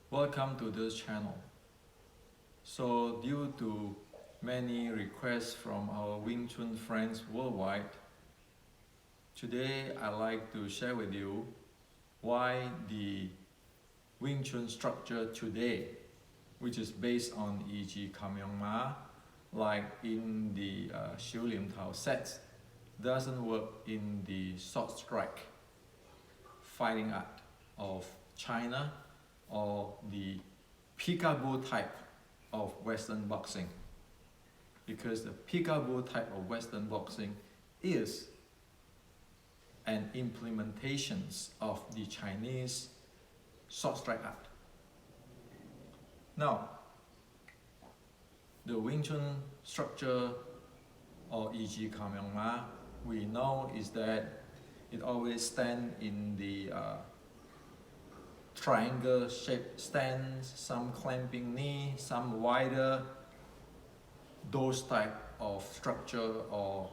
Welcome to this channel. So due to many requests from our Wing Chun friends worldwide, today I'd like to share with you why the Wing Chun structure today, which is based on E.G. Kam Yong Ma, like in the Xiu Lim Tao sets, doesn't work in the short strike fighting art of China or the peekaboo type of Western boxing, because the peekaboo type of Western boxing is an implementation of the Chinese short strike art. Now, the Wing Chun structure or E.G. Kam Yong Ma, we know is that it always stands in the triangle shaped stance, some clamping knee, some wider, those type of structure or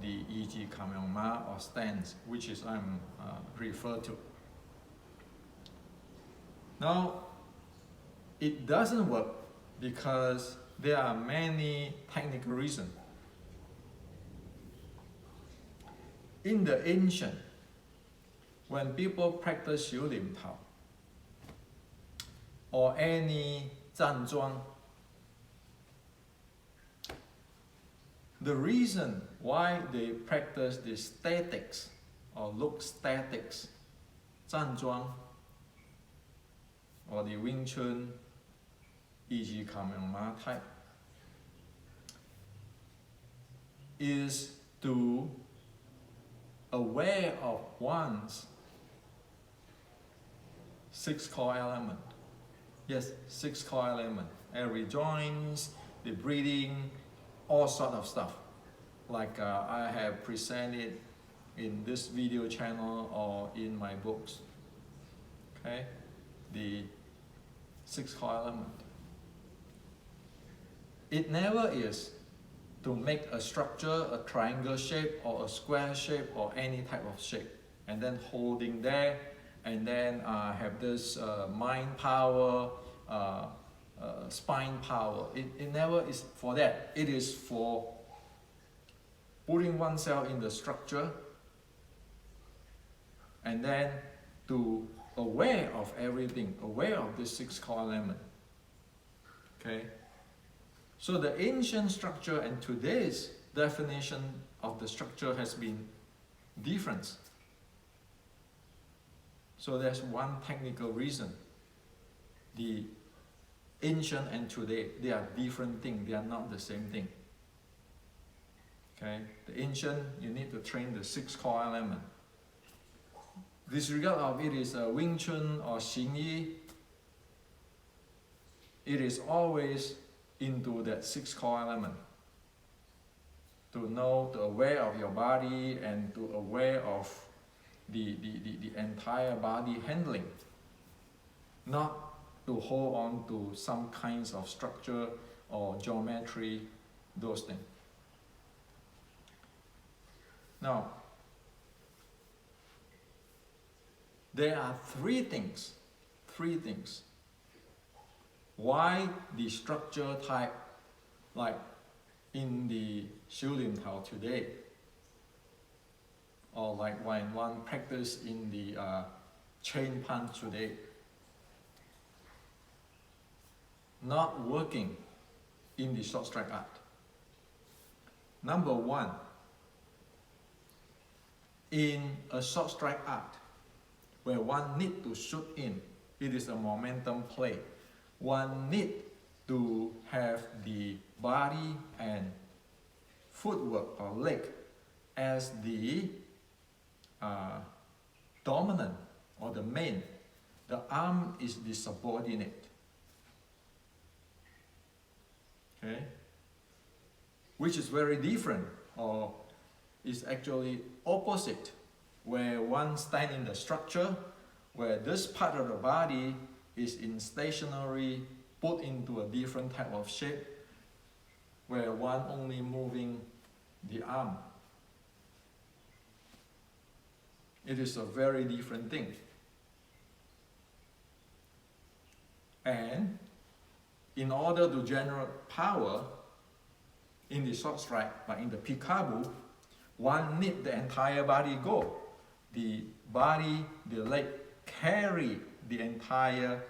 the E.G. Kam Yong Ma or stance, which is I'm refer to. Now, it doesn't work because there are many technical reasons. In the ancient, when people practice Xiu Lim Tao or any Zhan Zhuang, the reason why they practice the statics or look statics, Zhan Zhuang or the Wing Chun, E.G. Kam Yong Ma type, is to aware of one's six core element. Yes, six core element. Every joints, the breathing, all sort of stuff. Like I have presented in this video channel or in my books. Okay, the six core element. It never is to make a structure, a triangle shape or a square shape or any type of shape, and then holding there, and then have this mind power, spine power. It never is for that. It is for putting oneself in the structure and then to aware of everything, aware of this six core element. Okay? So the ancient structure and today's definition of the structure has been different. So there's one technical reason. The ancient and today, they are different things, they are not the same thing. Okay? The ancient, you need to train the six core element. Disregard of it is a Wing Chun or Xing Yi, it is always into that six core element. To know, to aware of your body and to aware of the entire body handling. Not to hold on to some kinds of structure or geometry, those things. Now, there are three things why the structure type, like in the Xiu Lim Tao today, or like when one practice in the chain punch today, not working in the short strike art. Number one, in a short strike art, where one need to shoot in, it is a momentum play. One need to have the body and footwork or leg as the dominant or the main. The arm is the subordinate. Okay? Which is very different, or is actually opposite, where one stand in the structure, where this part of the body is in stationary, put into a different type of shape, where one only moving the arm. It is a very different thing. And in order to generate power in the short strike, but in the peekaboo, one need the entire body go. The body, the leg carry the entire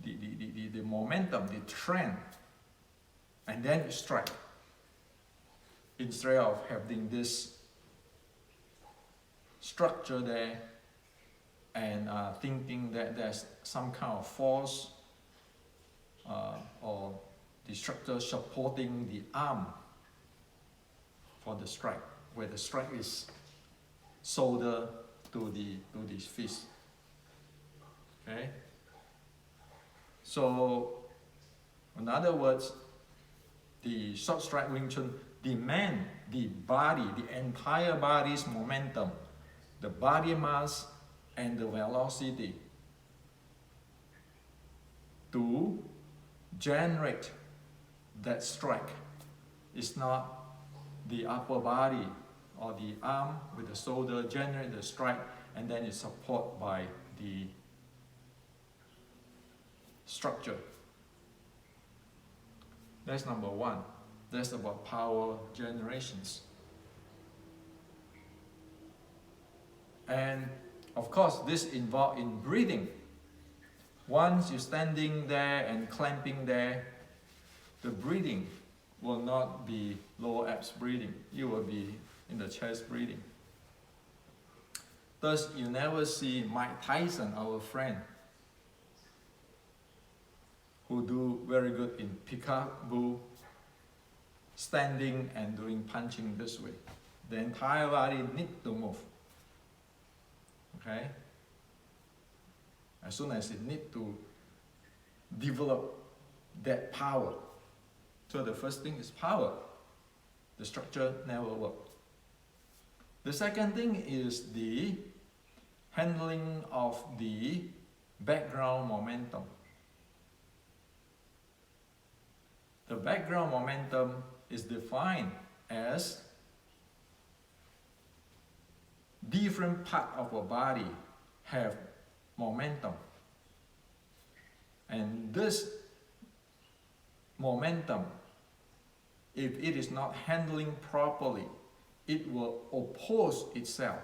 the momentum, the trend, and then strike. Instead of having this structure there and thinking that there's some kind of force or the structure supporting the arm for the strike, where the strike is shoulder to the fist. Okay? So, in other words, the short strike Wing Chun demand the body, the entire body's momentum, the body mass and the velocity to generate that strike. It's not the upper body or the arm with the shoulder generate the strike and then it's supported by the structure. That's number one. That's about power generations. And of course, this involves in breathing. Once you're standing there and clamping there, the breathing will not be lower abs breathing. You will be in the chest breathing. Thus, you never see Mike Tyson, our friend, who do very good in peekaboo, standing and doing punching this way. The entire body needs to move. Okay? As soon as it needs to develop that power. So the first thing is power. The structure never works. The second thing is the handling of the background momentum. The background momentum is defined as different parts of our body have momentum. And this momentum, if it is not handling properly, it will oppose itself.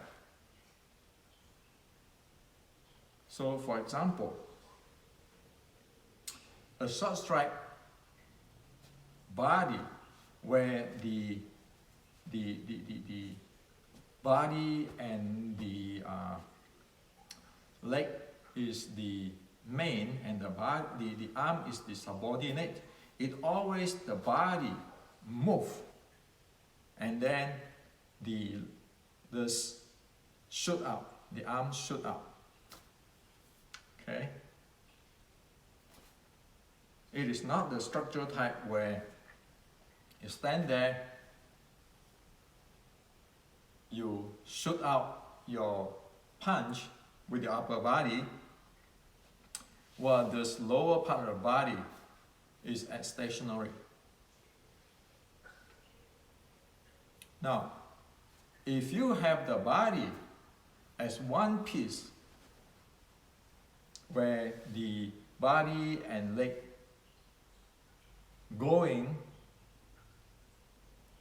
So for example, a short strike body where the body and the leg is the main and the arm is the subordinate. It always the body move and then this shoot up, the arm shoot up. Okay? It is not the structural type where you stand there, you shoot out your punch with your upper body, while this lower part of the body is at stationary. Now, if you have the body as one piece, where the body and leg going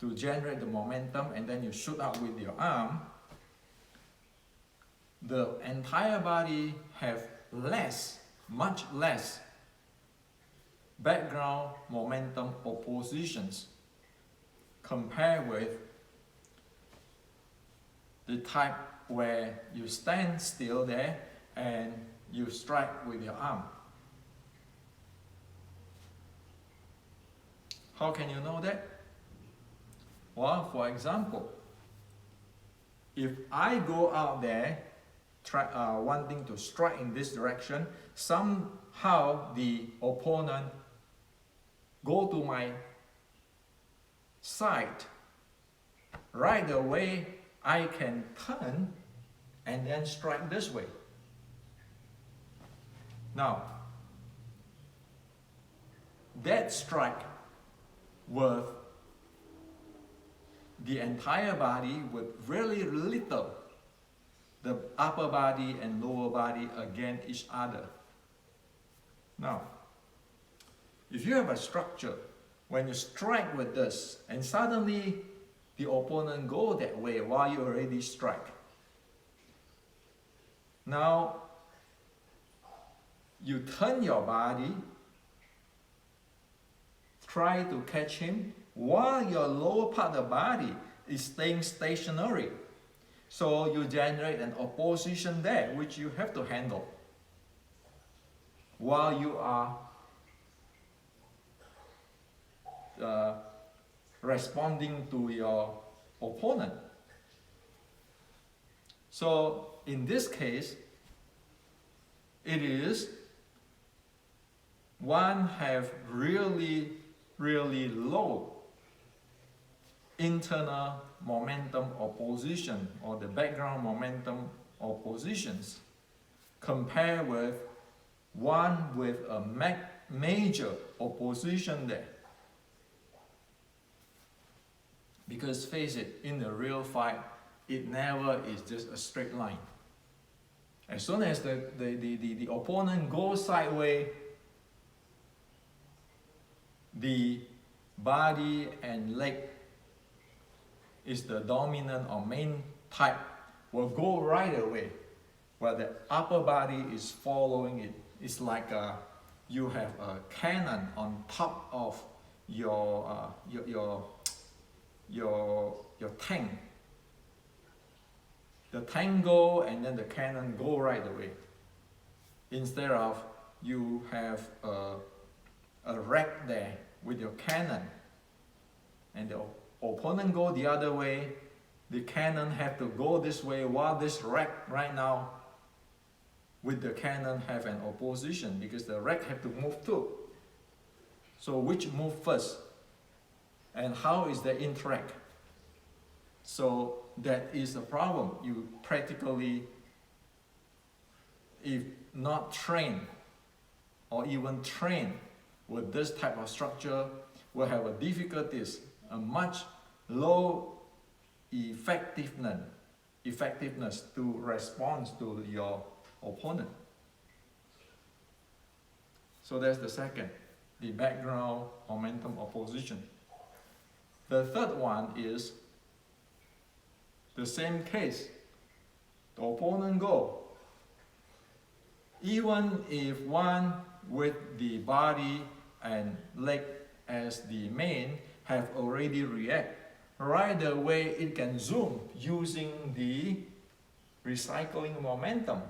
to generate the momentum and then you shoot out with your arm, the entire body have much less background momentum oppositions compared with the type where you stand still there and you strike with your arm. How can you know that? Well, for example, if I go out there wanting to strike in this direction, somehow the opponent go to my side, right away I can turn and then strike this way. Now, that strike with the entire body with really little, the upper body and lower body against each other. Now, if you have a structure, when you strike with this, and suddenly the opponent go that way while you already strike. Now, you turn your body, try to catch him, while your lower part of the body is staying stationary. So you generate an opposition there, which you have to handle while you are responding to your opponent. So in this case, it is one have really low internal momentum opposition, or the background momentum oppositions, compared with one with a major opposition there. Because face it, in the real fight, it never is just a straight line. As soon as the opponent goes sideways, the body and leg is the dominant or main type, will go right away, while the upper body is following it. It's like you have a cannon on top of your tank. The tank go and then the cannon go right away. Instead of you have a rack there with your cannon, and the opponent go the other way, the cannon have to go this way, while this rack right now with the cannon have an opposition, because the rack have to move too. So which move first? And how is the interact? So that is a problem. You practically, if not trained or even trained with this type of structure, will have a difficulties, a much low effectiveness to respond to your opponent. So that's the second, the background momentum opposition. The third one is the same case. The opponent go. Even if one with the body and leg as the main have already react, right away it can zoom using the recycling momentum.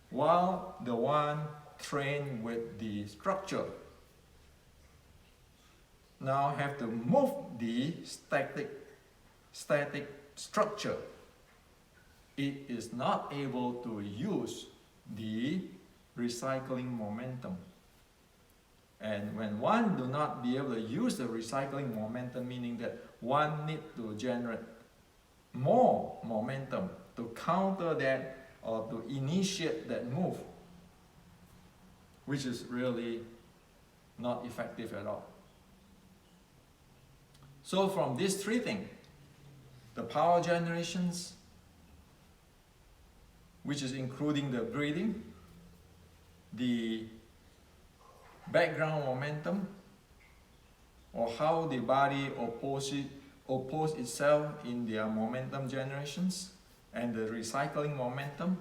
While the one trained with the structure now have to move the static structure. It is not able to use the recycling momentum. And when one do not be able to use the recycling momentum, meaning that one need to generate more momentum to counter that or to initiate that move, which is really not effective at all. So from these three things, the power generations, which is including the breathing, the background momentum, or how the body oppose itself in their momentum generations, and the recycling momentum,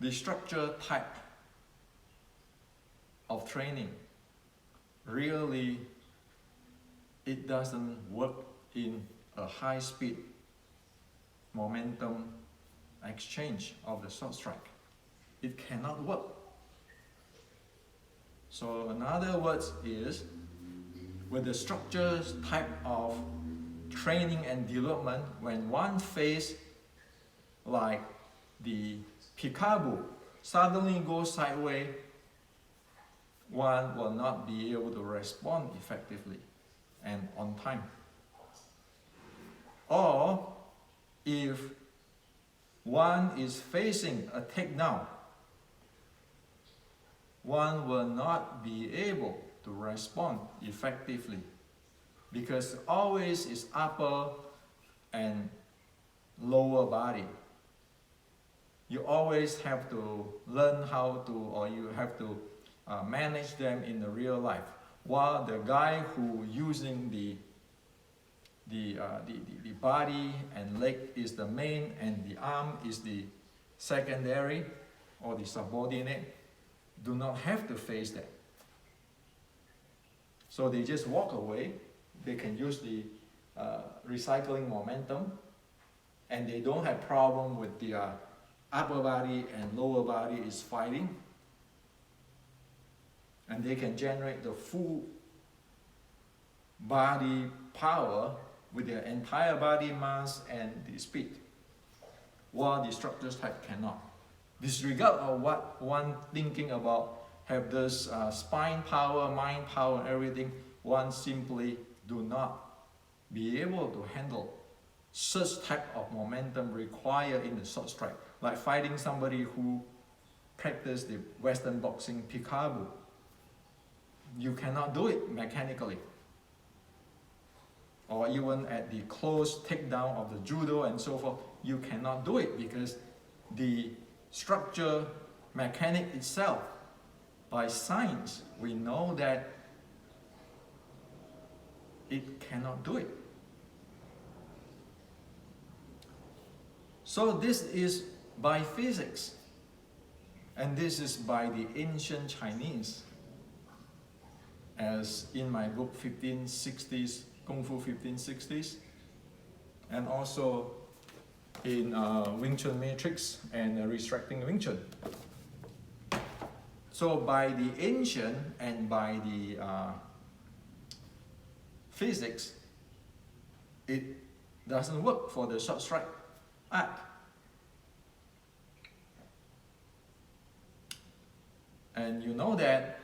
the structure type of training, really it doesn't work in a high speed momentum exchange of the short strike. It cannot work. So in other words is, with the structures type of training and development, when one face like the peekaboo suddenly goes sideways, one will not be able to respond effectively and on time. Or if one is facing a takedown, one will not be able to respond effectively, because always is upper and lower body. You always have to learn how to, or you have to manage them in the real life. While the guy who using the body and leg is the main and the arm is the secondary or the subordinate, do not have to face that. So they just walk away. They can use the recycling momentum, and they don't have problem with the upper body and lower body is fighting, and they can generate the full body power with their entire body mass and the speed, while the structures type cannot. Disregard of what one thinking about have this spine power, mind power, and everything, one simply do not be able to handle such type of momentum required in the short strike. Like fighting somebody who practice the Western boxing peekaboo. You cannot do it mechanically. Or even at the close takedown of the judo and so forth, you cannot do it because the structure mechanic itself, by science, we know that it cannot do it. So this is by physics, and this is by the ancient Chinese. As in my book 1560s, Kung Fu 1560s, and also in Wing Chun Matrix and Restricting Wing Chun. So by the ancient and by the physics, it doesn't work for the short strike art. And you know that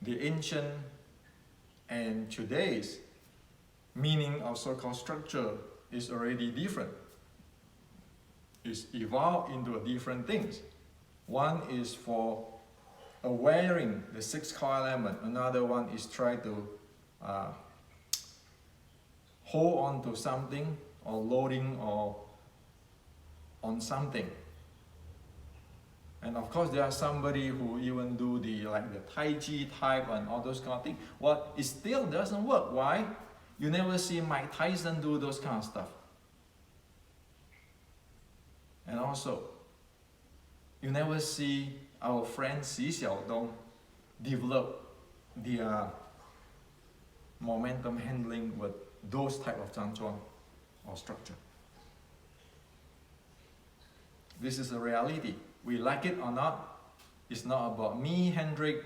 the ancient and today's meaning of so-called structure is already different. It's evolved into different things. One is for wearing the sixth core element. Another one is try to hold on to something or loading or on something. And of course, there are somebody who even do the Tai Chi type and all those kind of things. Well, it still doesn't work. Why? You never see Mike Tyson do those kind of stuff. And also, you never see our friend Xi Xiaodong develop the momentum handling with those type of zhangzhuang or structure. This is a reality. We like it or not, it's not about me, Hendrik,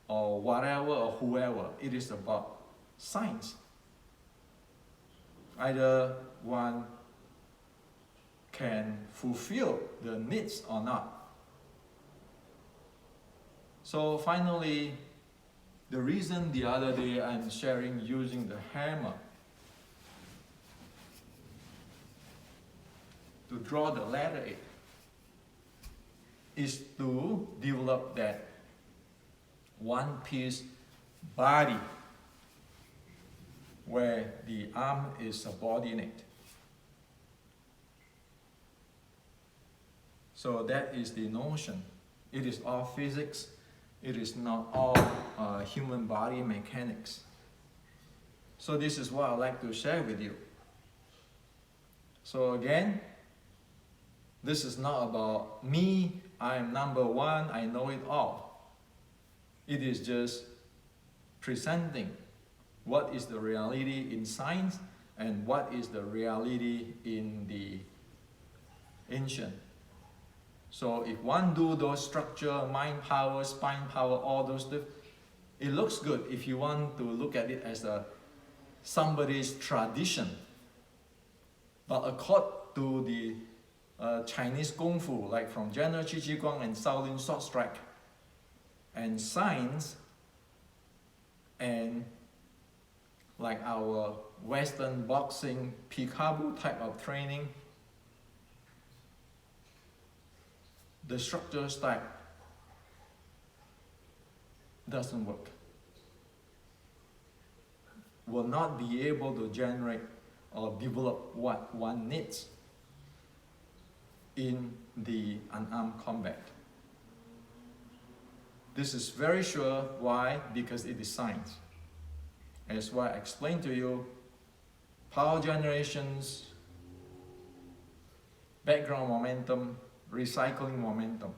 or whatever, or whoever. It is about science. Either one can fulfill the needs or not. So finally, the reason the other day I'm sharing using the hammer to draw the letter A is to develop that one piece body where the arm is subordinate. So that is the notion. It is all physics. It is not all human body mechanics. So this is what I'd like to share with you. So again, this is not about me, I am number one, I know it all. It is just presenting what is the reality in science and what is the reality in the ancient. So if one do those structure, mind power, spine power, all those stuff, it looks good if you want to look at it as somebody's tradition. But according to the Chinese Kung Fu, like from General Qi Ji Guang and Shaolin Short Strike, and science, and like our Western boxing, peekaboo type of training, the structure type doesn't work. Will not be able to generate or develop what one needs. in the unarmed combat. This is very sure. Why? Because it is science. As what I explained to you, power generations, background momentum, recycling momentum.